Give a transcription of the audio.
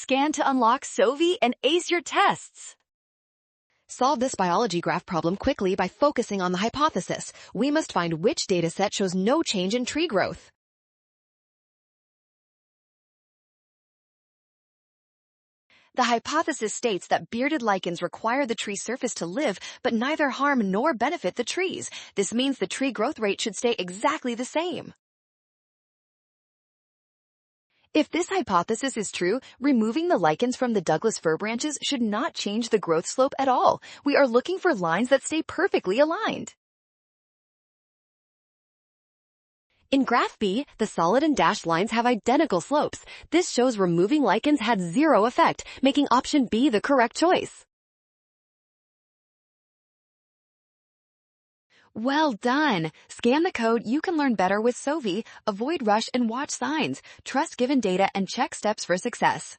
Scan to unlock Sovi and ace your tests. Solve this biology graph problem quickly by focusing on the hypothesis. We must find which dataset shows no change in tree growth. The hypothesis states that bearded lichens require the tree surface to live, but neither harm nor benefit the trees. This means the tree growth rate should stay exactly the same. If this hypothesis is true, removing the lichens from the Douglas fir branches should not change the growth slope at all. We are looking for lines that stay perfectly aligned. In graph B, the solid and dashed lines have identical slopes. This shows removing lichens had zero effect, making option B the correct choice. Well done! Scan the code. You can learn better with Sovi. Avoid rush and watch signs. Trust given data and check steps for success.